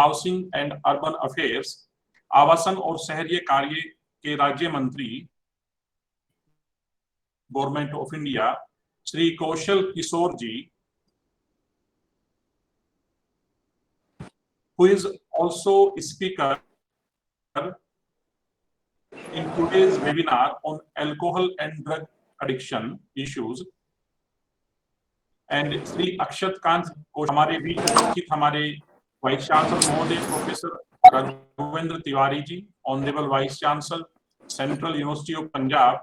Housing and urban affairs, आवासन और शहरी कार्य के राज्य मंत्री government of India Shri Kaushal Kishore ji, who is also speaker in today's webinar on alcohol and drug addiction issues, and Shri Akshat Kant को हमारे बीच उपस्थित हमारे वाइस चांसलर महोदय professor Raghuvendra Tiwari ji, honourable vice chancellor central university of Punjab,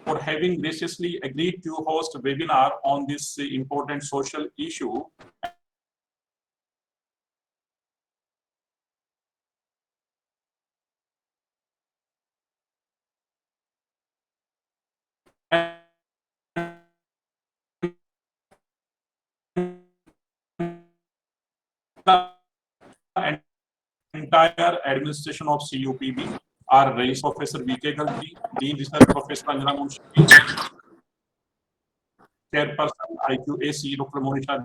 for having graciously agreed to host a webinar on this important social issue. The entire administration of CUPB, our Rais Professor V.K. Galji, Dean Research Professor Anjana Munshi, Chairperson IQAC Dr. Monisha,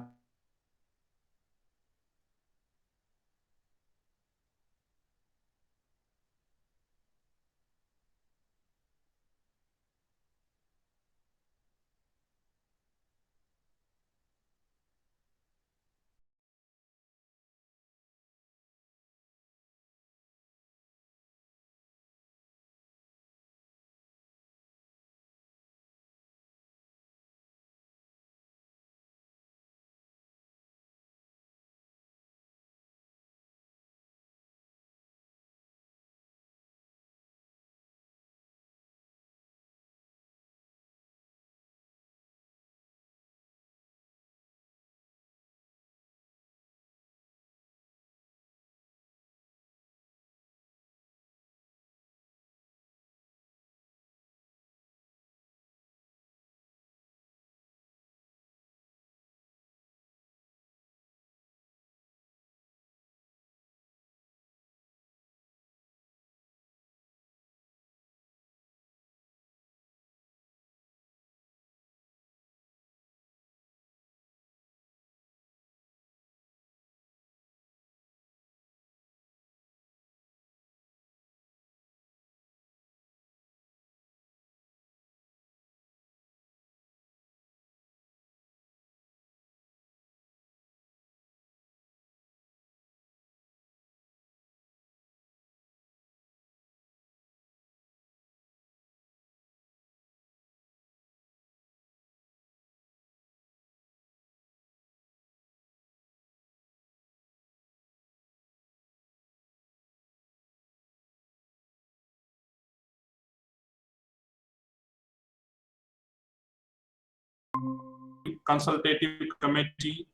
Consultative Committee,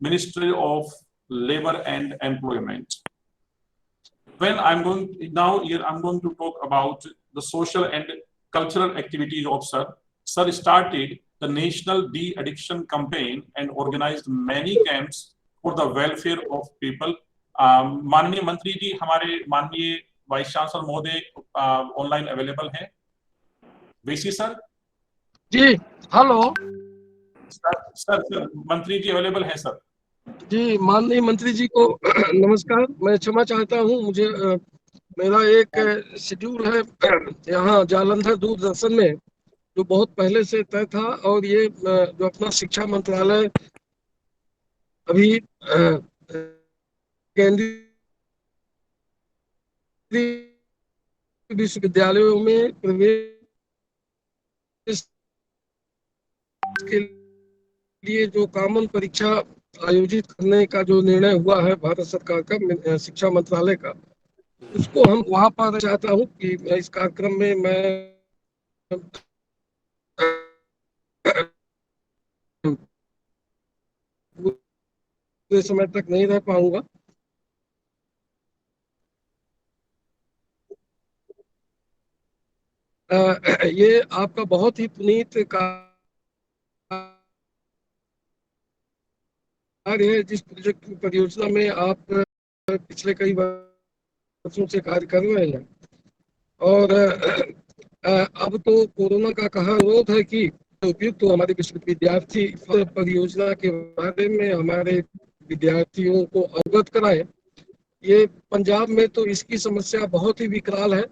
Ministry of Labor and Employment. When I'm going now here, I'm going to talk about the social and cultural activities of Sir. Sir started the National De-Addiction Campaign and organized many camps for the welfare of people. माननीय मंत्री जी, हमारे माननीय vice chancellor महोदय online available हैं? VC sir जी, hello sir मंत्री जी available हैं sir? जी, माननीय मंत्री जी को नमस्कार। मैं क्षमा चाहता हूं, मुझे मेरा एक शेड्यूल है यहाँ जालंधर दूरदर्शन में जो बहुत पहले से तय था, और ये जो अपना शिक्षा मंत्रालय अभी केंद्रीय विश्वविद्यालयों में प्रवेश के लिए जो कॉमन परीक्षा आयोजित करने का जो निर्णय हुआ है भारत सरकार का, शिक्षा मंत्रालय का, उसको हम वहां पर चाहता हूं कि इस कार्यक्रम में मैं पूरे समय तक नहीं रह पाऊंगा। ये आपका बहुत ही पुनीत कार्य है, जिस प्रोजेक्ट परियोजना में आप पिछले कई वर्षों से कार्य कर रहे हैं। और अब तो कोरोना का कहा अनुरोध है कि उपयुक्त तो हमारे विश्वविद्यार्थी परियोजना के बारे में हमारे विद्यार्थियों को अवगत कराएं। ये पंजाब में तो इसकी समस्या बहुत ही विकराल है,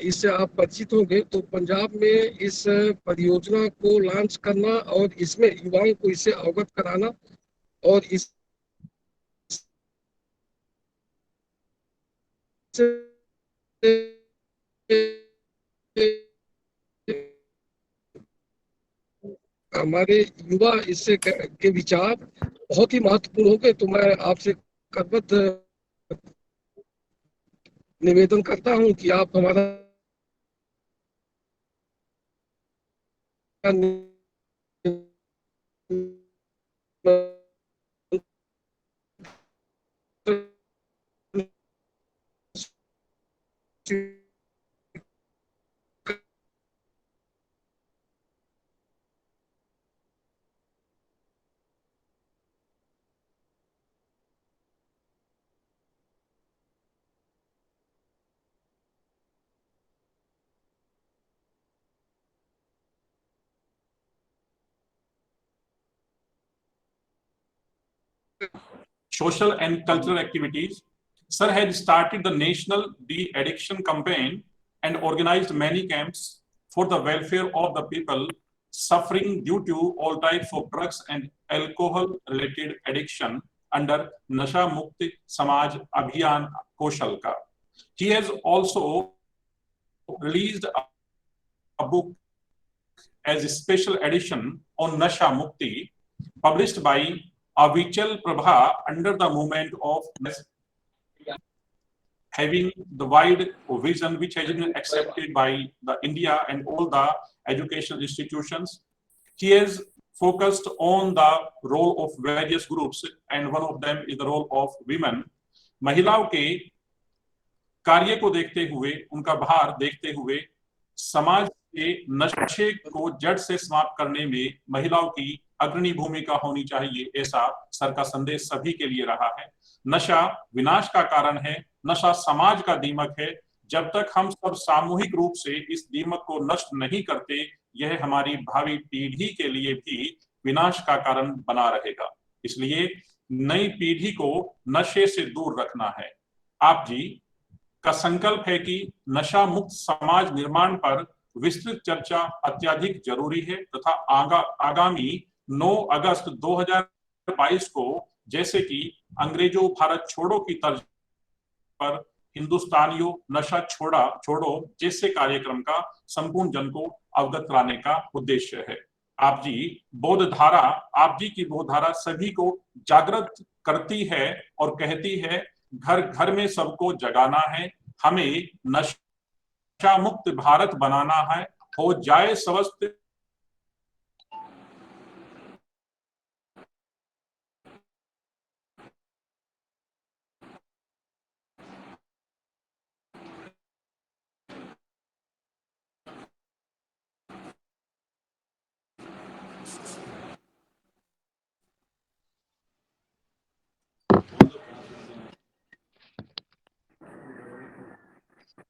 इससे आप परिचित होंगे। तो पंजाब में इस परियोजना को लॉन्च करना और इसमें युवाओं को इससे अवगत कराना और इससे हमारे युवा इससे के विचार बहुत ही महत्वपूर्ण होंगे। तो मैं आपसे करबद्ध निवेदन करता हूं कि आप हमारा Social and cultural activities. Sir had started the national de-addiction campaign and organized many camps for the welfare of the people suffering due to all types of drugs and alcohol-related addiction under Nasha Mukti Samaj Abhiyan Koshalka. He has also released a book as a special edition on Nasha Mukti, published by Avichal Prabha under the movement of having the wide vision which has been accepted by the India and all the educational institutions. He has focused on the role of various groups and one of them is the role of women. महिलाओं के कार्य को देखते हुए, उनका भार देखते हुए समाज के नशे को जड़ से समाप्त करने में महिलाओं की अग्रणी भूमिका होनी चाहिए, ऐसा सर का संदेश सभी के लिए रहा है। नशा विनाश का कारण है, नशा समाज का दीमक है। जब तक हम सब सामूहिक रूप से इस दीमक को नष्ट नहीं करते, यह हमारी भावी पीढ़ी के लिए भी विनाश का कारण बना रहेगा। इसलिए नई पीढ़ी को नशे से दूर रखना है। आप जी का संकल्प है कि नशा मुक्त समाज निर्माण पर विस्तृत चर्चा अत्यधिक जरूरी है तथा आगामी 9 अगस्त 2022 को जैसे कि अंग्रेजों भारत छोड़ो की तर्ज पर हिंदुस्तानियों नशा छोड़ो जैसे कार्यक्रम का संपूर्ण जन को अवगत कराने का उद्देश्य है। आप जी की बोध धारा सभी को जागृत करती है और कहती है घर घर में सबको जगाना है, हमें नशा मुक्त भारत बनाना है, हो जाए स्वस्थ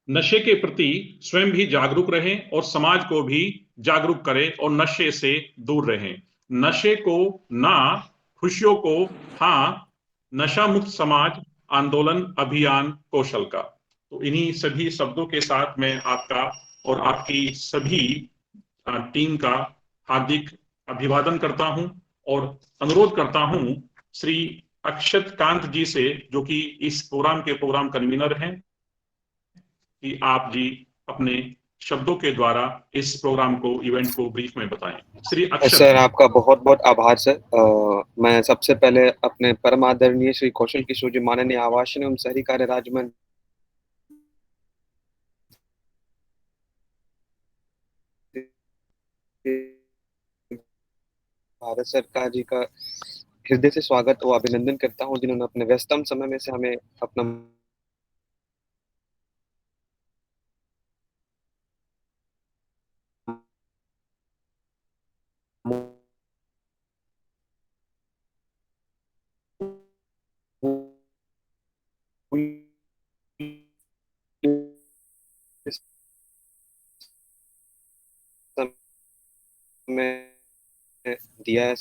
नशे के प्रति स्वयं भी जागरूक रहें और समाज को भी जागरूक करें और नशे से दूर रहें। नशे को ना, खुशियों को हाँ, नशा मुक्त समाज आंदोलन अभियान कौशल का। तो इन्हीं सभी शब्दों के साथ मैं आपका और आपकी सभी टीम का हार्दिक अभिवादन करता हूं और अनुरोध करता हूं श्री अक्षत कांत जी से, जो कि इस प्रोग्राम कन्वीनर हैं, कि आप जी अपने शब्दों के द्वारा इस प्रोग्राम को, इवेंट को ब्रीफ में बताएं। श्री अक्षत। सर आपका बहुत बहुत आभार सर। मैं सबसे पहले अपने परम आदरणीय श्री कौशल किशोर जी, माननीय आवासन एवं शहरी कार्य राज्य मंत्री भारत सरकार जी का हृदय से स्वागत और अभिनंदन करता हूं, जिन्होंने अपने व्यस्तम समय में से हमें अपना समय दिया है।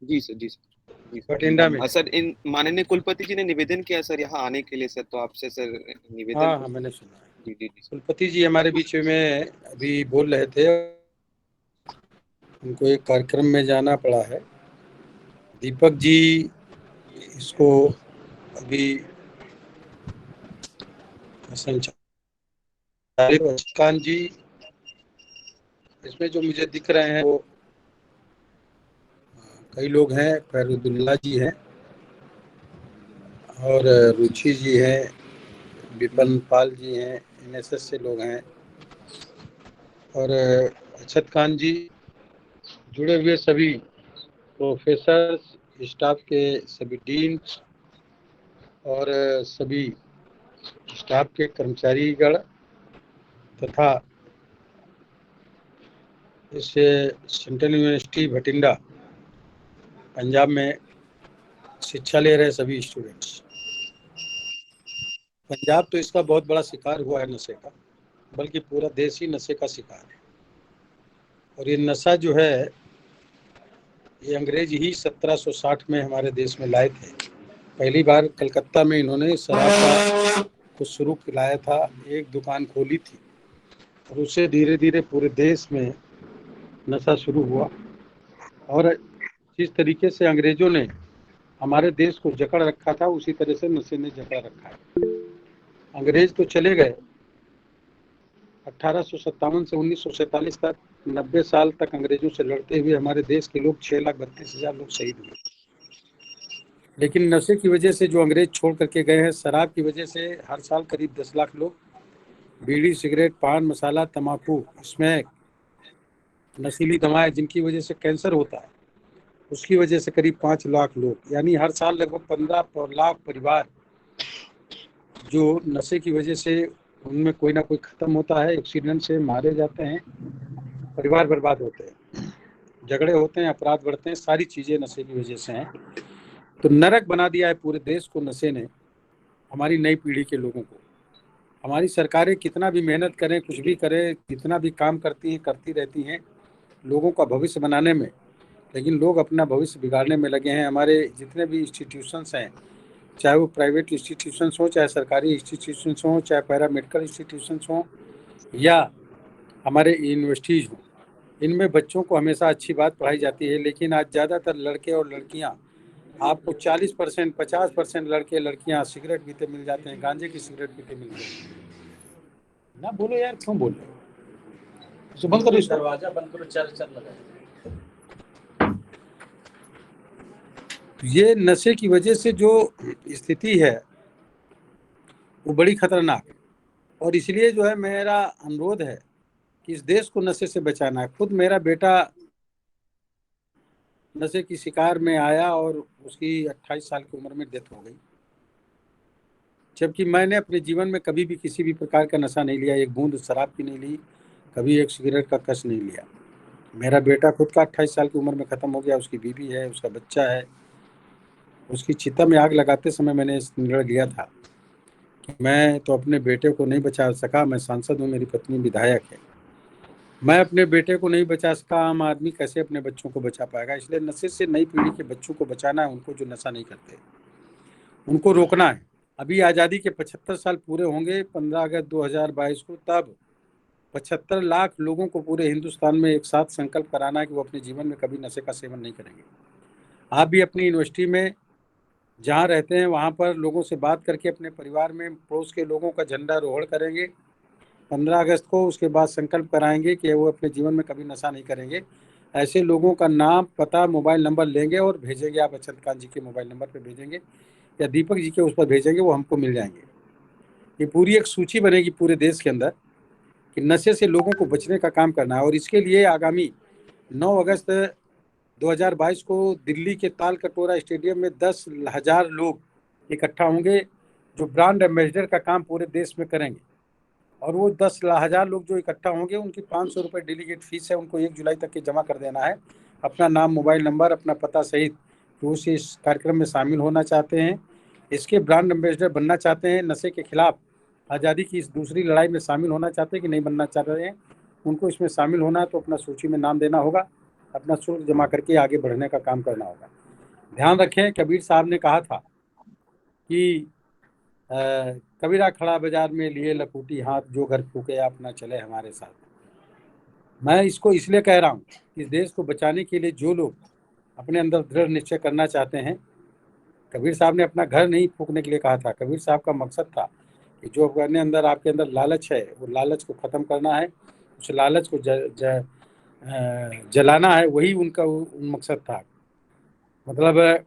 जी सर, जी सर, जी सर। बठिंडा में। सर, इन माननीय कुलपति जी ने निवेदन किया सर यहाँ आने के लिए सर, तो आपसे सर निवेदन। हाँ हाँ, मैंने सुना है। जी जी जी सर। कुलपति जी हमारे बीच में अभी बोल रहे थे, उनको एक कार्यक्रम में जाना पड़ा है। दीपक जी इसको अभी संचालित, कान जी इसमें जो मुझे दिख रहे हैं वो कई लोग हैं। फैरुद्दुल्ला जी हैं और रुचि जी हैं, विपिन पाल जी हैं, एनएसएस से लोग हैं, और अक्षत खान जी, जुड़े हुए सभी प्रोफेसर, स्टाफ के सभी डीन और सभी स्टाफ के कर्मचारीगण तथा इस सेंट्रल यूनिवर्सिटी भटिंडा पंजाब में शिक्षा ले रहे सभी स्टूडेंट्स। पंजाब तो इसका बहुत बड़ा शिकार हुआ है नशे का, बल्कि पूरा देश ही नशे का शिकार है। और ये नशा जो है ये अंग्रेज ही 1760 में हमारे देश में लाए थे। पहली बार कलकत्ता में इन्होंने शराब का को शुरू किलाया था, एक दुकान खोली थी और उससे धीरे धीरे पूरे देश में नशा शुरू हुआ। और जिस तरीके से अंग्रेजों ने हमारे देश को जकड़ रखा था उसी तरह से नशे ने जकड़ रखा है। अंग्रेज तो चले गए 1857 से 1947 तक, 90 साल तक अंग्रेजों से लड़ते हुए हमारे देश के लोग 6,32,000 लोग शहीद हुए। लेकिन नशे की वजह से जो अंग्रेज छोड़ करके गए हैं, शराब की वजह से हर साल करीब 10 लाख लोग, बीड़ी, सिगरेट, पान मसाला, तंबाकू, स्मैक, नशीली दवाएं जिनकी वजह से कैंसर होता है, उसकी वजह से करीब 5 लाख लोग, यानी हर साल लगभग 15 लाख परिवार जो नशे की वजह से उनमें कोई ना कोई खत्म होता है, एक्सीडेंट से मारे जाते हैं, परिवार बर्बाद होते हैं, झगड़े होते हैं, अपराध बढ़ते हैं, सारी चीजें नशे की वजह से हैं। तो नरक बना दिया है पूरे देश को नशे ने, हमारी नई पीढ़ी के लोगों को। हमारी सरकारें कितना भी मेहनत करें, कुछ भी करें, कितना भी काम करती हैं, करती रहती हैं लोगों का भविष्य बनाने में, लेकिन लोग अपना भविष्य बिगाड़ने में लगे हैं। हमारे जितने भी इंस्टीट्यूशंस हैं, चाहे वो प्राइवेट इंस्टीट्यूशंस हों, चाहे सरकारी इंस्टीट्यूशंस हों, चाहे पैरामेडिकल इंस्टीट्यूशंस हों या हमारे यूनिवर्सिटीज़ हों, इनमें बच्चों को हमेशा अच्छी बात पढ़ाई जाती है। लेकिन आज ज़्यादातर लड़के और लड़कियां, आपको 40%, 50% लड़के लड़कियां सिगरेट पीते मिल जाते हैं, गांजे की सिगरेट पीते मिल जाते हैं। ना बोलो यार, क्यों बोल रहे हो? तो बंद करो, दरवाजा बंद करो, चल लगा। ये नशे की वजह से जो स्थिति है वो बड़ी खतरनाक है। और इसलिए जो है मेरा अनुरोध है कि इस देश को नशे से बचाना है। खुद मेरा बेटा नशे की शिकार में आया और उसकी 28 साल की उम्र में डेथ हो गई, जबकि मैंने अपने जीवन में कभी भी किसी भी प्रकार का नशा नहीं लिया, एक बूंद शराब की नहीं ली, कभी एक सिगरेट का कश नहीं लिया। मेरा बेटा खुद का 28 साल की उम्र में ख़त्म हो गया, उसकी बीवी है, उसका बच्चा है। उसकी चिता में आग लगाते समय मैंने निर्णय लिया था कि मैं तो अपने बेटे को नहीं बचा सका, मैं सांसद हूँ, मेरी पत्नी विधायक है, मैं अपने बेटे को नहीं बचा सका, आम आदमी कैसे अपने बच्चों को बचा पाएगा। इसलिए नशे से नई पीढ़ी के बच्चों को बचाना है, उनको जो नशा नहीं करते उनको रोकना है। अभी आज़ादी के 75 साल पूरे होंगे 15 अगस्त 2022 को, तब 75 लाख लोगों को पूरे हिंदुस्तान में एक साथ संकल्प कराना है कि वो अपने जीवन में कभी नशे का सेवन नहीं करेंगे। आप भी अपनी यूनिवर्सिटी में जहाँ रहते हैं वहाँ पर लोगों से बात करके अपने परिवार में पड़ोस के लोगों का झंडा रोहड़ करेंगे 15 अगस्त को। उसके बाद संकल्प कराएंगे कि वो अपने जीवन में कभी नशा नहीं करेंगे। ऐसे लोगों का नाम, पता, मोबाइल नंबर लेंगे और भेजेंगे। आप अक्षत खान जी के मोबाइल नंबर पर भेजेंगे या दीपक जी के उस पर भेजेंगे, वो हमको मिल जाएंगे। ये पूरी एक सूची बनेगी पूरे देश के अंदर कि नशे से लोगों को बचने का काम करना है। और इसके लिए आगामी 9 अगस्त 2022 को दिल्ली के ताल कटोरा स्टेडियम में 10,000 लोग इकट्ठा होंगे जो ब्रांड एम्बेसडर का काम पूरे देश में करेंगे। और वो 10,000 लोग जो इकट्ठा होंगे उनकी 500 रुपये डेलीगेट फीस है, उनको 1 जुलाई तक के जमा कर देना है, अपना नाम, मोबाइल नंबर, अपना पता सहित। तो उस इस कार्यक्रम में शामिल होना चाहते हैं, इसके ब्रांड एम्बेसडर बनना चाहते हैं, नशे के खिलाफ आज़ादी की इस दूसरी लड़ाई में शामिल होना चाहते हैं कि नहीं बनना चाहते हैं, उनको इसमें शामिल होना है। तो अपना सूची में नाम देना होगा अपना शुल्क जमा करके आगे बढ़ने का काम करना होगा। ध्यान रखें, कबीर साहब ने कहा था कि कबीरा खड़ा बाजार में लिए लखूटी हाथ, जो घर फूके आप ना चले हमारे साथ। मैं इसको इसलिए कह रहा हूँ कि इस देश को बचाने के लिए जो लोग अपने अंदर दृढ़ निश्चय करना चाहते हैं, कबीर साहब ने अपना घर नहीं फूकने के लिए कहा था। कबीर साहब का मकसद था कि जो अपने अंदर, आपके अंदर लालच है, वो लालच को ख़त्म करना है, उस लालच को जलाना है, वही उनका मकसद था। मतलब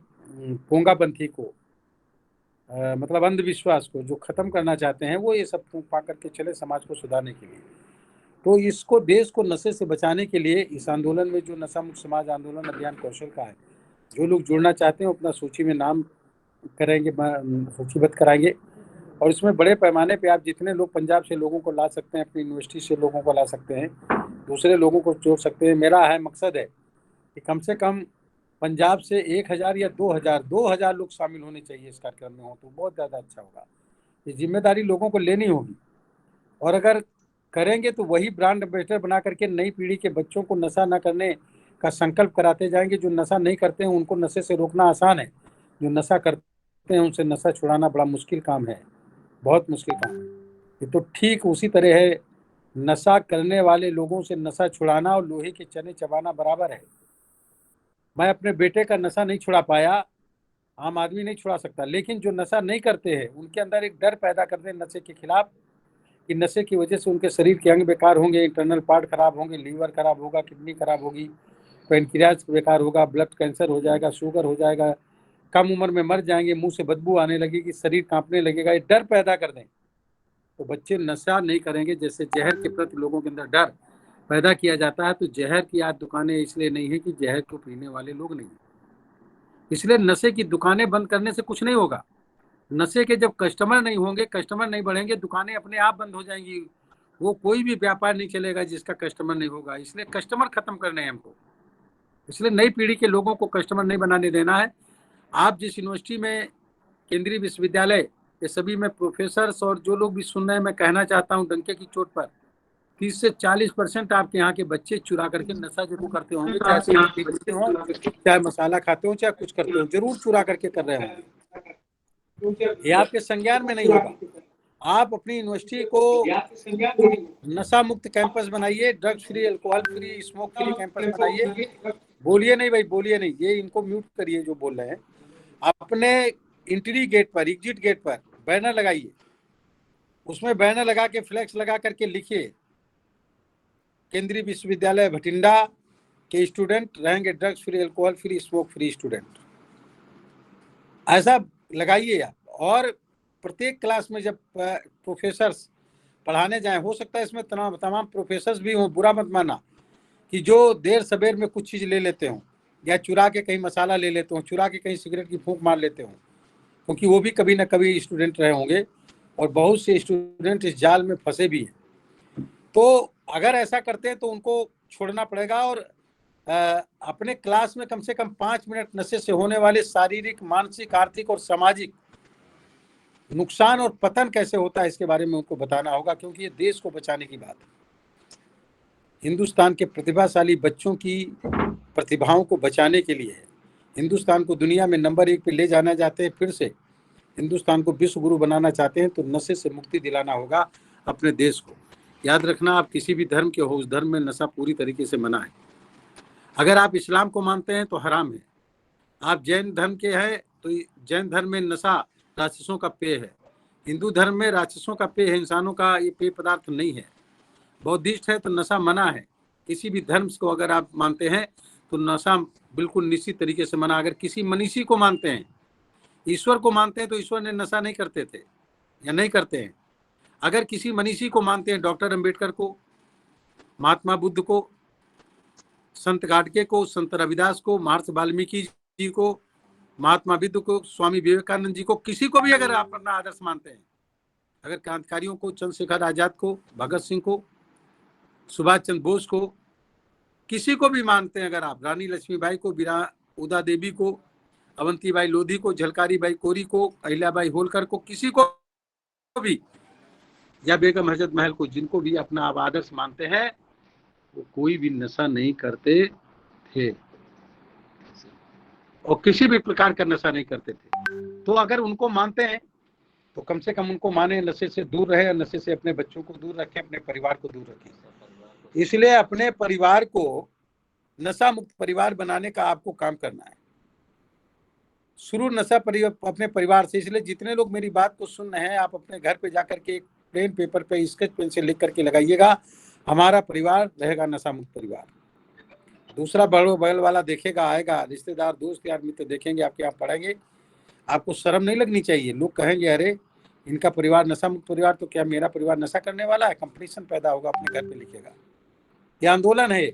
पोंगापंथी को, मतलब अंधविश्वास को जो ख़त्म करना चाहते हैं, वो ये सब पा करके चले समाज को सुधारने के लिए। तो इसको, देश को नशे से बचाने के लिए इस आंदोलन में, जो नशा मुक्त समाज आंदोलन अभियान कौशल का है, जो लोग जुड़ना चाहते हैं अपना सूची में नाम करेंगे, सूचीबद्ध कराएंगे। और इसमें बड़े पैमाने पे आप जितने लोग पंजाब से लोगों को ला सकते हैं, अपनी यूनिवर्सिटी से लोगों को ला सकते हैं, दूसरे लोगों को जोड़ सकते हैं। मेरा मकसद है कि कम से कम पंजाब से 1000 या 2000 लोग शामिल होने चाहिए इस कार्यक्रम में, हो तो बहुत ज़्यादा अच्छा होगा। ये जिम्मेदारी लोगों को लेनी होगी, और अगर करेंगे तो वही ब्रांड एम्बेसडर बना करके नई पीढ़ी के बच्चों को नशा न करने का संकल्प कराते जाएंगे। जो नशा नहीं करते हैं उनको नशे से रोकना आसान है, जो नशा करते हैं उनसे नशा छुड़ाना बड़ा मुश्किल काम है, बहुत मुश्किल काम है। ये तो ठीक उसी तरह है, नशा करने वाले लोगों से नशा छुड़ाना और लोहे के चने चबाना बराबर है। मैं अपने बेटे का नशा नहीं छुड़ा पाया, आम आदमी नहीं छुड़ा सकता, लेकिन जो नशा नहीं करते हैं उनके अंदर एक डर पैदा कर दें नशे के खिलाफ, कि नशे की वजह से उनके शरीर के अंग बेकार होंगे, इंटरनल पार्ट खराब होंगे, लीवर खराब होगा, किडनी खराब होगी, पेनक्रियाज बेकार होगा, ब्लड कैंसर हो जाएगा, शुगर हो जाएगा, कम उम्र में मर जाएंगे, मुंह से बदबू आने लगेगी, शरीर कांपने लगेगा। ये डर पैदा कर दें तो बच्चे नशा नहीं करेंगे। जैसे जहर के प्रति लोगों के अंदर डर पैदा किया जाता है, तो जहर की आज दुकानें इसलिए नहीं है कि जहर को पीने वाले लोग नहीं, इसलिए नशे की दुकानें बंद करने से कुछ नहीं होगा। नशे के जब कस्टमर नहीं होंगे, कस्टमर नहीं बढ़ेंगे, दुकानें अपने आप बंद हो जाएंगी। वो कोई भी व्यापार नहीं चलेगा जिसका कस्टमर नहीं होगा। इसलिए कस्टमर खत्म करने हैं हमको, इसलिए नई पीढ़ी के लोगों को कस्टमर नहीं बनाने देना है। आप जिस यूनिवर्सिटी में, केंद्रीय विश्वविद्यालय के सभी में प्रोफेसर्स और जो लोग भी सुन रहे हैं, मैं कहना चाहता हूँ डंके की चोट पर, 30 से 40% आपके यहाँ के बच्चे चुरा करके नशा जरूर करते होंगे, चाहे सिगरेट पीते हो, चाहे मसाला खाते हो, चाहे कुछ करते हो, जरूर चुरा करके कर रहे होंगे। ये आपके संज्ञान में नहीं होगा। आप अपनी यूनिवर्सिटी को नशा मुक्त कैंपस बनाइए, drugs free, alcohol free, smoke free campus बनाइए। बोलिए नहीं भाई, बोलिए नहीं, ये इनको म्यूट करिए जो बोल रहे हैं। अपने एंट्री गेट पर, एग्जिट गेट पर बैनर लगाइए, उसमें बैनर लगा के, फ्लैक्स लगा करके लिखिए, केंद्रीय विश्वविद्यालय भटिंडा के स्टूडेंट रहेंगे drugs free, alcohol free, smoke free student, ऐसा लगाइए आप। और प्रत्येक क्लास में जब प्रोफेसर्स पढ़ाने जाएं, हो सकता है इसमें तमाम प्रोफेसर्स भी हों, बुरा मत माना, कि जो देर सवेर में कुछ चीज़ ले लेते हों, या चुरा के कहीं मसाला ले लेते हों, चुरा के कहीं सिगरेट की फूंक मार लेते हों, क्योंकि वो भी कभी ना कभी स्टूडेंट रहे होंगे, और बहुत से स्टूडेंट इस जाल में फंसे भी हैं। तो अगर ऐसा करते हैं तो उनको छोड़ना पड़ेगा, और अपने क्लास में कम से कम 5 मिनट नशे से होने वाले शारीरिक, मानसिक, आर्थिक और सामाजिक नुकसान और पतन कैसे होता है इसके बारे में उनको बताना होगा, क्योंकि ये देश को बचाने की बात है। हिंदुस्तान के प्रतिभाशाली बच्चों की प्रतिभाओं को बचाने के लिए, हिंदुस्तान को दुनिया में नंबर 1 पे ले जाना चाहते हैं, फिर से हिंदुस्तान को विश्व गुरु बनाना चाहते हैं, तो नशे से मुक्ति दिलाना होगा अपने देश को। याद रखना, आप किसी भी धर्म के हो, उस धर्म में नशा पूरी तरीके से मना है। अगर आप इस्लाम को मानते हैं तो हराम है, आप जैन धर्म के हैं तो जैन धर्म में नशा राक्षसों का पेय है, हिंदू धर्म में राक्षसों का पेय है, इंसानों का ये पेय पदार्थ नहीं है। बौद्धिस्ट है तो नशा मना है। किसी भी धर्म को अगर आप मानते हैं तो नशा बिल्कुल निश्चित तरीके से मना। अगर किसी मनीषी को मानते हैं, ईश्वर को मानते हैं, तो ईश्वर ने नशा नहीं करते थे या नहीं करते हैं। अगर किसी मनीषी को मानते हैं, डॉक्टर अंबेडकर को, महात्मा बुद्ध को, संत गाडगे को, संत रविदास को, महर्षि वाल्मीकि जी को, महात्मा बुद्ध को, स्वामी विवेकानंद जी को, किसी को भी अगर आप अपना आदर्श मानते हैं, अगर क्रांतिकारियों को, चंद्रशेखर आजाद को, भगत सिंह को, सुभाष चंद्र बोस को, किसी को भी मानते हैं, अगर आप रानी लक्ष्मीबाई को, उदा देवी को, अवंतीबाई लोधी को, झलकारी बाई कोरी को, अहिल्याबाई होलकर को, किसी को भी, या बेगम हजरत महल को, जिनको भी अपना आप आदर्श मानते हैं, वो कोई भी नशा नहीं करते थे और किसी भी प्रकार का नशा नहीं करते थे। तो अगर उनको मानते हैं तो कम से कम उनको माने, नशे से दूर रहे, नशे से अपने बच्चों को दूर रखें, अपने परिवार को दूर रखें। इसलिए अपने परिवार को नशा मुक्त परिवार बनाने का आपको काम करना है। शुरू नशा अपने परिवार से। इसलिए जितने लोग मेरी बात को सुन रहे हैं, आप अपने घर पे जाकर के एक प्लेन पेपर पे स्केच पेन से लिख करके लगाइएगा, हमारा परिवार रहेगा नशा मुक्त परिवार। दूसरा बगल वाला देखेगा, आएगा, रिश्तेदार, दोस्त यार मित्र देखेंगे, आपके यहाँ पढ़ेंगे, आपको शर्म नहीं लगनी चाहिए। लोग कहेंगे अरे इनका परिवार नशा मुक्त परिवार, तो क्या मेरा परिवार नशा करने वाला है? कंपटीशन पैदा होगा, अपने घर पे लिखेगा। ये आंदोलन है,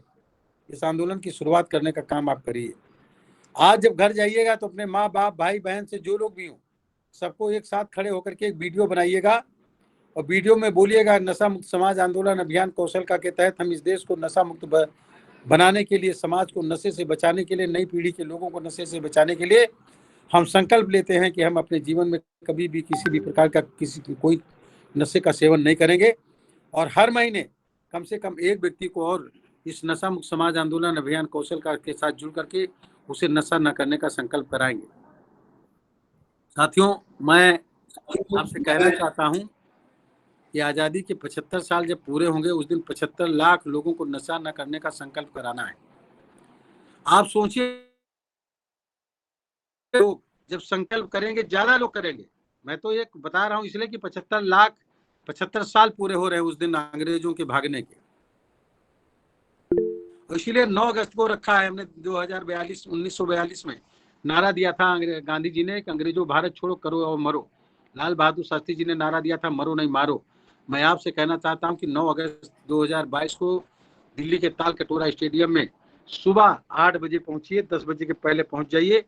इस आंदोलन की शुरुआत करने का काम आप करिए। आज जब घर जाइएगा तो अपने माँ बाप, भाई बहन से जो लोग भी हों, सबको एक साथ खड़े होकर के एक वीडियो बनाइएगा और वीडियो में बोलिएगा, नशा मुक्त समाज आंदोलन अभियान कौशल का के तहत हम इस देश को नशा मुक्त बनाने के लिए, समाज को नशे से बचाने के लिए, नई पीढ़ी के लोगों को नशे से बचाने के लिए हम संकल्प लेते हैं कि हम अपने जीवन में कभी भी किसी भी प्रकार का कोई नशे का सेवन नहीं करेंगे। और हर महीने कम से कम एक व्यक्ति को और इस नशा मुक्त समाज आंदोलन अभियान कौशल का के साथ जुड़ करके उसे नशा न करने का संकल्प कराएंगे। साथियों, मैं आपसे कहना चाहता हूं कि आज़ादी के 75 साल जब पूरे होंगे, उस दिन 75 लाख लोगों को नशा न करने का संकल्प कराना है। आप सोचिए, लोग जब संकल्प करेंगे, ज्यादा लोग करेंगे। मैं तो एक बता रहा हूं इसलिए कि 75 साल पूरे हो रहे हैं उस दिन अंग्रेजों के भागने के। इसीलिए 9 अगस्त को रखा है हमने। 1942 में नारा दिया था गांधी जी ने कि अंग्रेजों भारत छोड़ो, करो और मरो। लाल बहादुर शास्त्री जी ने नारा दिया था, मरो नहीं मारो। मैं आपसे कहना चाहता हूं कि 9 अगस्त 2022 को दिल्ली के ताल कटोरा स्टेडियम में सुबह 8 बजे पहुंचिए, 10 बजे के पहले पहुंच जाइए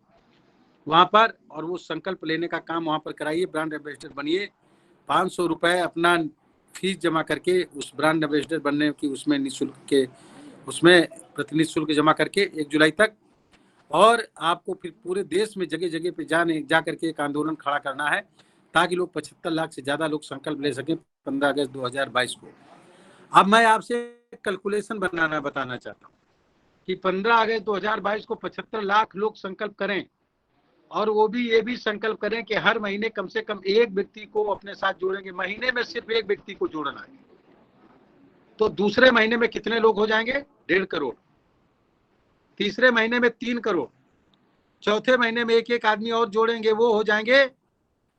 वहां पर, और वो संकल्प लेने का काम वहां पर कराइए। ब्रांड एम्बेसडर बनिए। 500 रुपए अपना फीस जमा करके उस ब्रांड एम्बेसडर बनने की उसमें निःशुल्क के उसमें प्रतिनिधि शुल्क जमा करके 1 जुलाई तक, और आपको फिर पूरे देश में जगह जगह पे जा करके एक आंदोलन खड़ा करना है ताकि लोग 75 लाख से ज्यादा लोग संकल्प ले सके 15 अगस्त 2022 को। अब मैं आपसे कैलकुलेशन बताना चाहता हूँ कि 15 अगस्त 2022 को 75 लाख लोग संकल्प करें, और वो भी ये भी संकल्प करें कि हर महीने कम से कम एक व्यक्ति को अपने साथ जोड़ेंगे। महीने में सिर्फ एक व्यक्ति को जोड़ना है, तो दूसरे महीने में कितने लोग हो जाएंगे? 1.5 करोड़। तीसरे महीने में 3 करोड़। चौथे महीने में एक आदमी और जोड़ेंगे, वो हो जाएंगे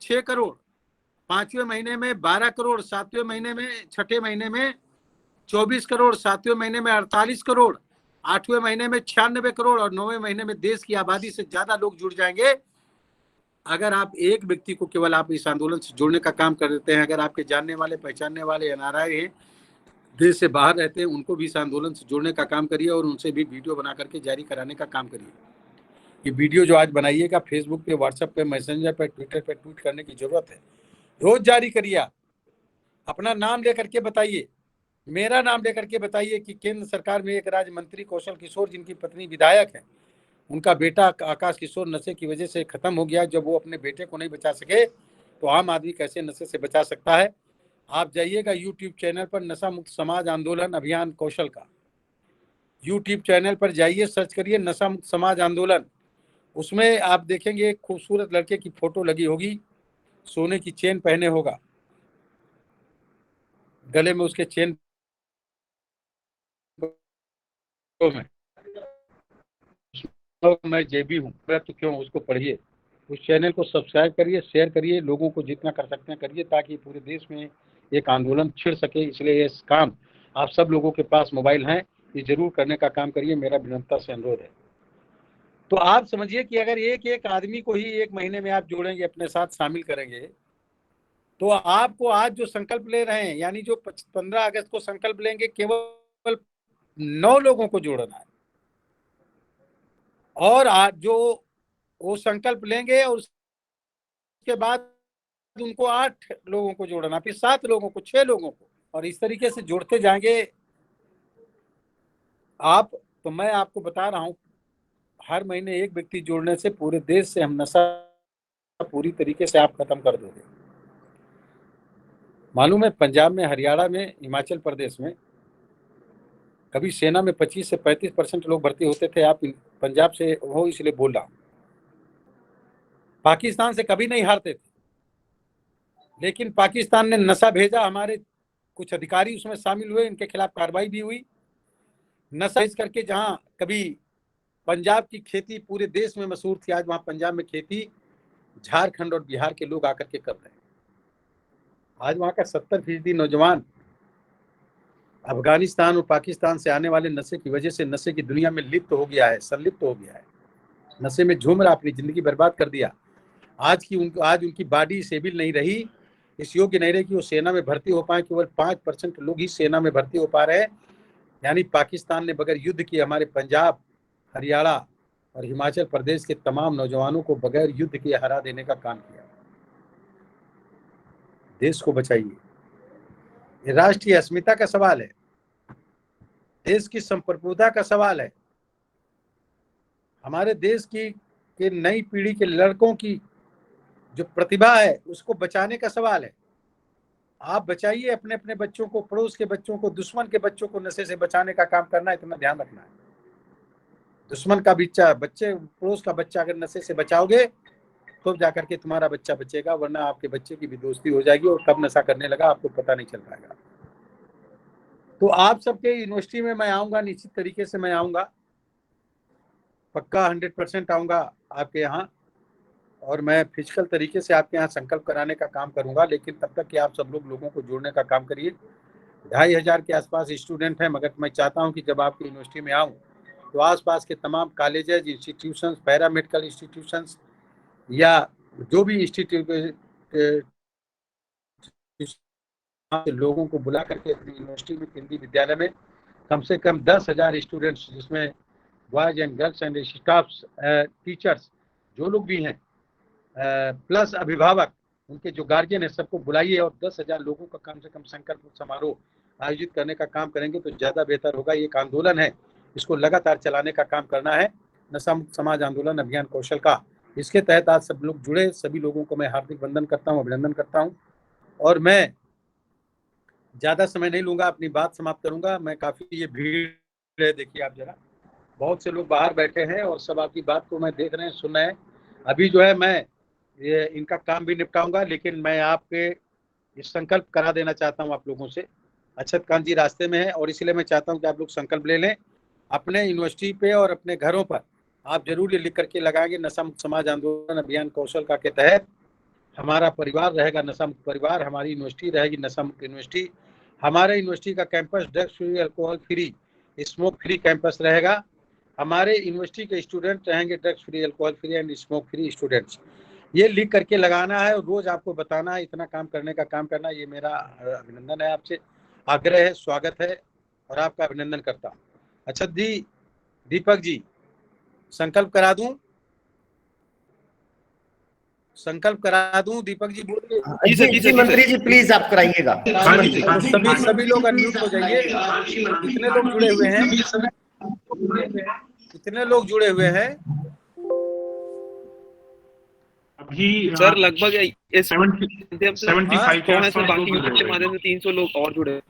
6 करोड़। 5वें महीने में 12 करोड़। 7वें महीने में, 6ठे महीने में 24 करोड़। 7वें महीने में 48 करोड़। 8वें महीने में 96 करोड़, और 9वें महीने में देश की आबादी से ज्यादा लोग जुड़ जाएंगे। अगर आप एक व्यक्ति को केवल आप इस आंदोलन से जोड़ने का काम कर देते हैं, अगर आपके जानने वाले, पहचानने वाले एनआरआई हैं, देश से बाहर रहते हैं, उनको भी इस आंदोलन से जोड़ने का काम करिए और उनसे भी वीडियो बना करके जारी कराने का काम करिए। ये वीडियो जो आज बनाइएगा, फेसबुक पे, व्हाट्सएप पे, मैसेंजर पे, ट्विटर पे ट्वीट करने की जरूरत है। रोज जारी करिए। आप अपना नाम लेकर के बताइए, मेरा नाम लेकर के बताइए कि केंद्र सरकार में एक राज्य मंत्री कौशल किशोर, जिनकी पत्नी विधायक है, उनका बेटा आकाश किशोर नशे की वजह से खत्म हो गया। जब वो अपने बेटे को नहीं बचा सके तो आम आदमी कैसे नशे से बचा सकता है? आप जाइएगा यूट्यूब चैनल पर, नशा मुक्त समाज आंदोलन अभियान कौशल का यूट्यूब चैनल पर जाइए, सर्च करिए नशा मुक्त समाज आंदोलन। उसमें आप देखेंगे एक खूबसूरत लड़के की फोटो लगी होगी, सोने की चेन पहने होगा, गले में उसके चेन मैं जेबी हूँ, तो क्यों, उसको पढ़िए। उस चैनल को सब्सक्राइब करिए, शेयर करिए, लोगों को जितना कर सकते हैं करिए, ताकि पूरे देश में एक आंदोलन छिड़ सके। इसलिए ये काम आप सब लोगों के पास मोबाइल हैं, ये जरूर करने का काम करिए, मेरा विनम्रता से अनुरोध है। तो आप समझिए कि अगर एक आदमी को ही एक महीने में आप जोड़ेंगे, अपने साथ शामिल करेंगे, तो आपको आज जो संकल्प ले रहे हैं, यानी जो 15 अगस्त को संकल्प लेंगे, केवल 9 लोगों को जोड़ना है। और आज जो वो संकल्प लेंगे और उसके बाद उनको 8 लोगों को जोड़ना, फिर 7 लोगों को, 6 लोगों को, और इस तरीके से जोड़ते जाएंगे आप। तो मैं आपको बता रहा हूं, हर महीने एक व्यक्ति जोड़ने से पूरे देश से हम नशा पूरी तरीके से आप खत्म कर दोगे। मालूम है, पंजाब में, हरियाणा में, हिमाचल प्रदेश में कभी सेना में 25 से 35% लोग भर्ती होते थे। आप पंजाब से हो इसलिए बोल रहा हूं। पाकिस्तान से कभी नहीं हारते थे, लेकिन पाकिस्तान ने नशा भेजा, हमारे कुछ अधिकारी उसमें शामिल हुए, इनके खिलाफ कार्रवाई भी हुई। नशा इस करके जहां कभी पंजाब की खेती पूरे देश में मशहूर थी, आज वहां पंजाब में खेती झारखंड और बिहार के लोग आकर के कर रहे हैं। आज वहां का 70% नौजवान अफगानिस्तान और पाकिस्तान से आने वाले नशे की वजह से नशे की दुनिया में लिप्त हो गया है, संलिप्त हो गया है, नशे में झूम रहा, अपनी जिंदगी बर्बाद कर दिया। आज उनकी बॉडी स्टेबल नहीं रही, इस योग्य नहीं रही कि वो सेना में भर्ती हो पाए। केवल 5% लोग ही सेना में भर्ती हो पा रहे हैं। यानी पाकिस्तान ने बगैर युद्ध किए हमारे पंजाब, हरियाणा और हिमाचल प्रदेश के तमाम नौजवानों को बगैर युद्ध किए हरा देने का काम किया। देश को बचाइए, ये राष्ट्रीय अस्मिता का सवाल है, देश की संप्रभुता का सवाल है, हमारे देश की के नई पीढ़ी के लड़कों की जो प्रतिभा है उसको बचाने का सवाल है। आप बचाइए अपने अपने बच्चों को, पड़ोस के बच्चों को, दुश्मन के बच्चों को नशे से बचाने का काम करना है, इतना ध्यान रखना है। दुश्मन का पड़ोस का बच्चा अगर नशे से बचाओगे तो जाकर के तुम्हारा बच्चा बचेगा, वरना आपके बच्चे की भी दोस्ती हो जाएगी और कब नशा करने लगा आपको पता नहीं चल पाएगा। तो आप सबके यूनिवर्सिटी में मैं आऊंगा, निश्चित तरीके से मैं आऊंगा, पक्का 100% आऊंगा आपके यहाँ, और मैं फिजिकल तरीके से आपके यहाँ संकल्प कराने का काम करूंगा। लेकिन तब तक कि आप सब लोगों को जोड़ने का काम करिए। 2500 के आसपास स्टूडेंट हैं, मगर मैं चाहता हूं कि जब आपकी यूनिवर्सिटी में आऊं तो आसपास के तमाम कॉलेजेज, इंस्टीट्यूशंस, पैरामेडिकल इंस्टीट्यूशंस या जो भी इंस्टीट्यूट लोगों को बुला करके अपनी यूनिवर्सिटी में, केंद्रीय विद्यालय में कम से कम 10,000 स्टूडेंट्स, जिसमें boys and girls and staffs, teachers जो लोग भी हैं, प्लस अभिभावक, उनके जो गार्जियन है, सबको बुलाइए और 10,000 लोगों का कम से कम संकल्प समारोह आयोजित करने का काम करेंगे तो ज़्यादा बेहतर होगा। ये एक आंदोलन है, इसको लगातार चलाने का काम करना है, नशा मुक्त समाज आंदोलन अभियान कौशल का। इसके तहत आज सब लोग जुड़े, सभी लोगों को मैं हार्दिक वंदन करता हूँ, अभिनंदन करता हूँ। और मैं ज़्यादा समय नहीं लूँगा, अपनी बात समाप्त करूँगा। मैं काफ़ी, ये भीड़ है, देखिए आप जरा, बहुत से लोग बाहर बैठे हैं और सब आपकी बात को मैं देख रहे हैं, सुन रहे हैं। अभी जो है मैं ये इनका काम भी निपटाऊंगा, लेकिन मैं आपके इस संकल्प करा देना चाहता हूं आप लोगों से। अक्षत कांत जी रास्ते में है और इसलिए मैं चाहता हूं कि आप लोग संकल्प ले लें अपने यूनिवर्सिटी पे और अपने घरों पर। आप जरूर ये लिख करके लगाएंगे, नशा मुक्त समाज आंदोलन अभियान कौशल का के तहत हमारा परिवार रहेगा नशा मुक्त परिवार, हमारी यूनिवर्सिटी रहेगी नशा मुक्त यूनिवर्सिटी, हमारे यूनिवर्सिटी का campus drugs free, alcohol free, smoke free campus रहेगा, हमारे यूनिवर्सिटी के स्टूडेंट रहेंगे drugs free, alcohol free and smoke free students. ये लिख करके लगाना है और रोज आपको बताना है, इतना काम करने का काम करना। ये मेरा अभिनंदन है, आपसे आग्रह है, स्वागत है और आपका अभिनंदन करता हूँ। अच्छा जी, दीपक जी, संकल्प करा दूं? संकल्प करा दूं? दीपक जी बोलिए। जी मंत्री जी प्लीज आप कराइएगा। सभी लोग अनम्यूट हो जाइए। कितने लोग जुड़े हुए हैं? कितने लोग जुड़े हुए हैं अभी? सर लगभग 75 के आसपास बाकी लोग जुड़े के हुए माध्यम हैं। से 300 लोग और जुड़े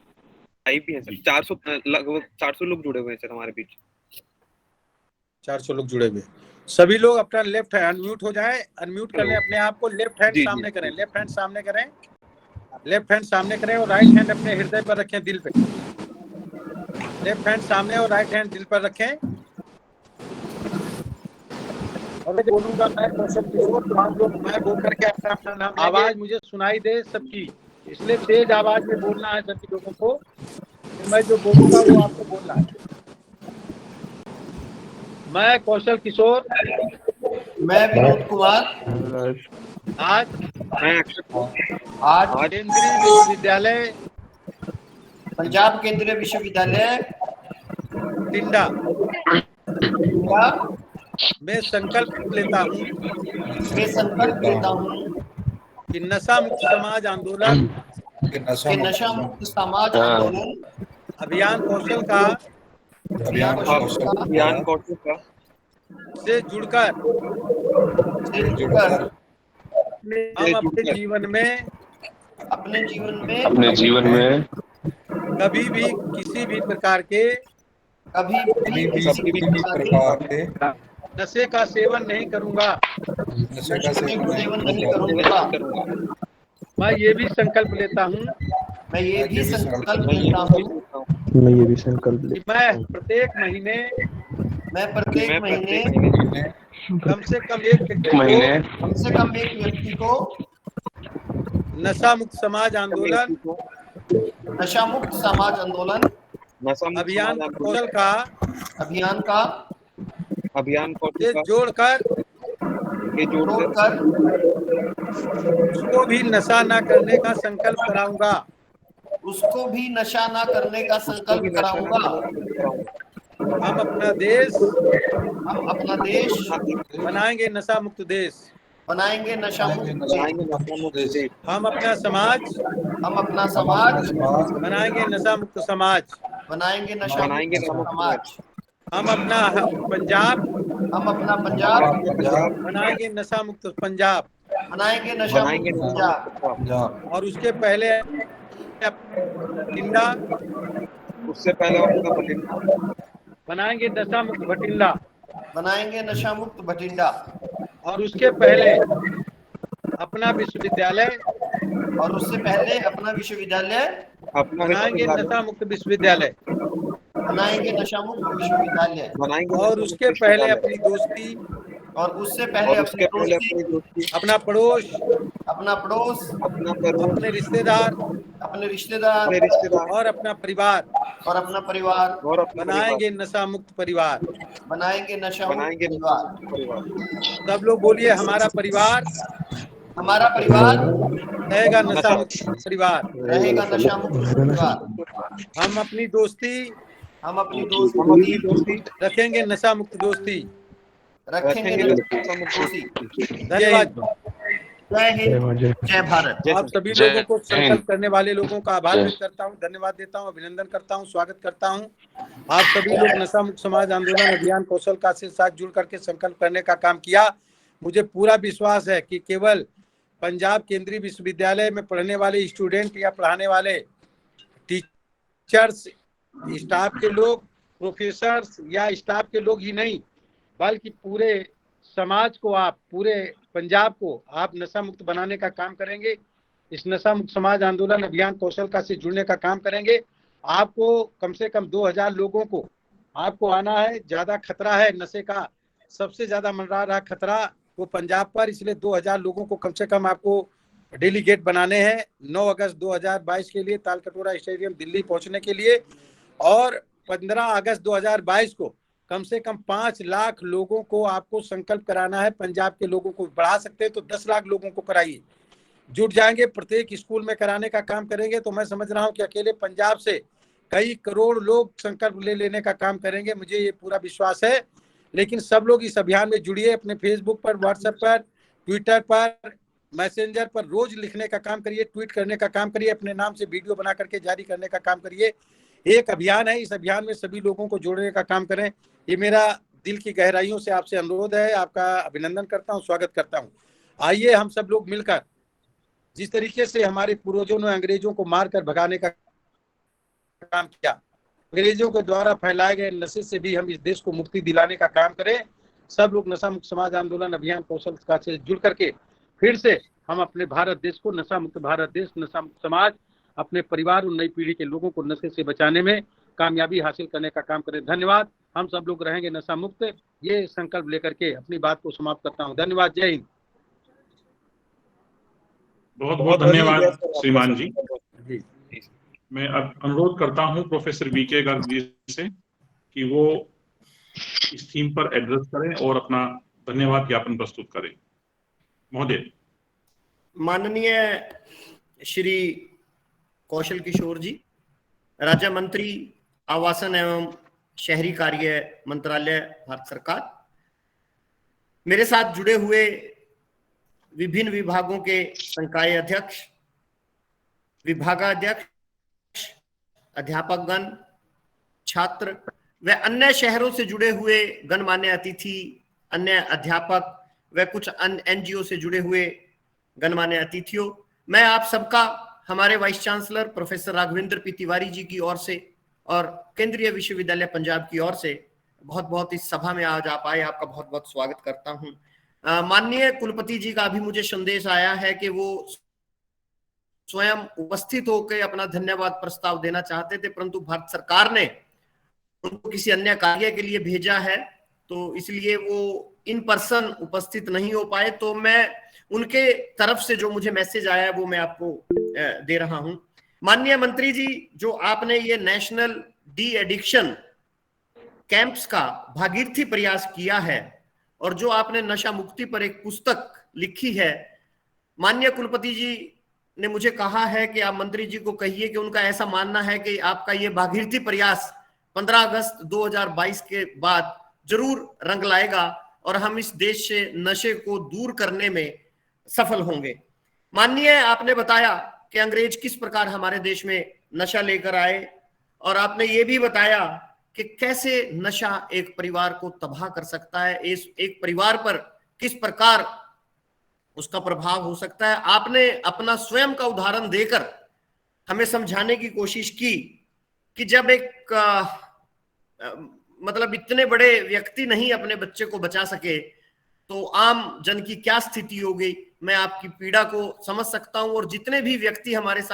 भी हैं सर। 400 लगभग 400 लोग जुड़े हुए हैं सर हमारे बीच। 400 लोग जुड़े हुए। सभी लोग अपना लेफ्ट हैंड अनम्यूट हो जाए, अनम्यूट कर लें अपने आप को, लेफ्ट हैंड सामने करें, लेफ्ट हैंड सामने करें, लेफ्ट हैंड सामने करें और राइट हैंड अपने हृदय पर रखें, दिल पे। लेफ्ट हैंड सामने और राइट हैंड दिल पर रखें। और बोलूंगा मैं कौशल किशोर, तो आप लोग मैं बोल करके अपना अपना नाम, आवाज मुझे सुनाई दे सबकी, इसलिए तेज आवाज में बोलना है सभी लोगों को। मैं जो बोलूंगा वो आपको बोलना है। मैं कौशल किशोर, मैं विनोद कुमार, आज केंद्रीय विश्वविद्यालय पंजाब केंद्रीय विश्वविद्यालय टिंडा का मैं संकल्प लेता हूँ कि नशा मुक्त समाज आंदोलन अभियान कौशल का से जुड़कर हम अपने जीवन में कभी भी किसी भी प्रकार के कभी भी किसी भी प्रकार के नशे का सेवन नहीं करूंगा। नशे का सेवन नहीं करूंगा। करूंगा। मैं ये भी संकल्प लेता हूँ मैं ये भी संकल्प मैं ये लेता भी हूँ सोचता हूँ मैं ये भी संकल्प कि लेता मैं हूँ प्रत्येक महीने मैं कि प्रत्येक मैं महीने प्रत्येक महीने कम से कम एक व्यक्ति को नशा मुक्त समाज आंदोलन को नशा मुक्त समाज आंदोलन नशा मुक्त अभियान समाज कौशल आंदोलन का अभियान को से जोड़कर जोड़कर उसको भी नशा ना करने का संकल्प कराऊंगा। उसको भी नशा ना करने का संकल्प कराऊंगा। हम अपना देश बनाएंगे नशा मुक्त देश। बनाएंगे नशा मुक्त देश। हम अपना समाज बनाएंगे नशा मुक्त समाज। बनाएंगे नशा मुक्त समाज। हम अपना पंजाब बनाएंगे नशा मुक्त पंजाब। बनाएंगे नशा मुक्त पंजाब। और उसके पहले बठिंडा उससे पहले अपना बठिंडा बनाएंगे नशा मुक्त बठिंडा। बनाएंगे नशा मुक्त बठिंडा। और उसके पहले अपना विश्वविद्यालय और उससे पहले अपना विश्वविद्यालय बनाएंगे नशा मुक्त विश्वविद्यालय। बनाएंगे नशा मुक्त विश्वविद्यालय। और उसके पहले अपनी दोस्ती और उससे पहले अपनी दोस्ती, अपना पड़ोस, अपने रिश्तेदार और अपना परिवार बनाएंगे नशा मुक्त परिवार। बनाएंगे नशा मुक्त परिवार। सब लोग बोलिए, हमारा परिवार रहेगा नशा मुक्त परिवार। रहेगा नशा मुक्त परिवार। हम अपनी दोस्ती रखेंगे नशा मुक्त दोस्ती। रखेंगे नशा मुक्त दोस्ती। धन्यवाद। जय हिंद, जय भारत। आप सभी लोगों को संकल्प करने वाले लोगों का आभार व्यक्त करता हूँ, धन्यवाद देता हूँ, अभिनंदन करता हूँ, स्वागत करता हूँ। आप सभी लोग नशा मुक्त समाज आंदोलन अभियान कौशल का से साथ जुड़ करके संकल्प करने का काम किया। मुझे पूरा विश्वास है कि केवल पंजाब केंद्रीय विश्वविद्यालय में पढ़ने वाले स्टूडेंट या पढ़ाने वाले टीचर्स, स्टाफ के लोग, प्रोफेसर्स या स्टाफ के लोग ही नहीं, बल्कि पूरे समाज को, आप पूरे पंजाब को आप नशा मुक्त बनाने का काम करेंगे। इस नशा मुक्त समाज आंदोलन अभियान कौशल का से जुड़ने का काम करेंगे। आपको कम से कम 2000 लोगों को आपको आना है। ज्यादा खतरा है नशे का, सबसे ज्यादा मंडरा रहा खतरा वो पंजाब पर, इसलिए 2000 लोगों को कम से कम आपको डेलीगेट बनाने हैं 9 अगस्त 2022 के लिए तालकटोरा स्टेडियम दिल्ली पहुंचने के लिए। और 15 अगस्त 2022 को कम से कम 5 लाख लोगों को आपको संकल्प कराना है। पंजाब के लोगों को बढ़ा सकते हैं तो 10 लाख लोगों को कराइए। जुट जाएंगे, प्रत्येक स्कूल में कराने का काम करेंगे। तो मैं समझ रहा हूं कि अकेले पंजाब से कई करोड़ लोग संकल्प ले लेने का काम करेंगे, मुझे ये पूरा विश्वास है। लेकिन सब लोग इस अभियान में जुड़िए। अपने फेसबुक पर, व्हाट्सएप पर, ट्विटर पर, मैसेंजर पर रोज लिखने का काम करिए, ट्वीट करने का काम करिए, अपने नाम से वीडियो बना करके जारी करने का काम करिए। एक अभियान है, इस अभियान में सभी लोगों को जोड़ने का काम करें। ये मेरा दिल की गहराइयों से आपसे अनुरोध है। आपका अभिनंदन करता हूँ, स्वागत करता हूँ। आइए हम सब लोग मिलकर, जिस तरीके से हमारे पूर्वजों ने अंग्रेजों को मारकर भगाने का काम किया, अंग्रेजों के द्वारा फैलाए गए नशे से भी हम इस देश को मुक्ति दिलाने का काम करें। सब लोग नशा मुक्त समाज आंदोलन अभियान कौशल का से जुड़ करके फिर से हम अपने भारत देश को नशा मुक्त भारत देश, नशा मुक्त समाज, अपने परिवार और नई पीढ़ी के लोगों को नशे से बचाने में कामयाबी हासिल करने का काम करें। धन्यवाद। हम सब लोग रहेंगे नशा मुक्त, ये संकल्प लेकर के अपनी बात को समाप्त करता हूँ। धन्यवाद। जय हिंद। बहुत बहुत धन्यवाद श्रीमान जी। जी, मैं अब अनुरोध करता हूं प्रोफेसर वीके गर्ग जी से कि वो इस थीम पर एड्रेस करें और अपना धन्यवाद ज्ञापन प्रस्तुत करें। महोदय। माननीय श्री कौशल किशोर जी, राज्य मंत्री आवासन एवं शहरी कार्य मंत्रालय भारत सरकार, मेरे साथ जुड़े हुए विभिन्न विभागों के संकाय अध्यक्ष, विभागाध्यक्ष, अध्यापकगण, छात्र व अन्य शहरों से जुड़े हुए गणमान्य अतिथि, अन्य अध्यापक व कुछ अन्य एनजीओ से जुड़े हुए गणमान्य अतिथियों, मैं आप सबका हमारे vice chancellor professor Raghavendra P Tiwari ji की ओर से और केंद्रीय विश्वविद्यालय पंजाब की ओर से बहुत बहुत इस सभा में आज आप आए, आपका बहुत बहुत स्वागत करता हूं। माननीय कुलपति जी का भी मुझे संदेश आया है कि वो स्वयं उपस्थित होकर अपना धन्यवाद प्रस्ताव देना चाहते थे, परंतु भारत सरकार ने उनको किसी अन्य कार्य के लिए भेजा है, तो इसलिए वो इन पर्सन उपस्थित नहीं हो पाए। तो मैं उनके तरफ से जो मुझे मैसेज आया है वो मैं आपको दे रहा हूं। माननीय मंत्री जी, जो आपने ये नेशनल डी एडिक्शन कैंप्स का भागीरथी प्रयास किया है और जो आपने नशा मुक्ति पर एक पुस्तक लिखी है, माननीय कुलपति जी ने मुझे कहा है कि आप मंत्री जी को कहिए कि उनका ऐसा मानना है कि आपका ये भागीरथी प्रयास 15 अगस्त 2022 के बाद जरूर रंग लाएगा और हम इस देश से नशे को दूर करने में सफल होंगे। माननीय, आपने बताया कि अंग्रेज किस प्रकार हमारे देश में नशा लेकर आए और आपने ये भी बताया कि कैसे नशा एक परिवार को तबाह कर सकता है, इस एक परिवार पर किस प्रकार उसका प्रभाव हो सकता है। आपने अपना स्वयं का उदाहरण देकर हमें समझाने की कोशिश की कि जब एक मतलब इतने बड़े व्यक्ति नहीं अपने बच्चे को बचा सके तो आम जन की क्या स्थिति होगी। मैं आपकी पीड़ा को समझ सकता हूं और जितने भी व्यक्ति हमारे साथ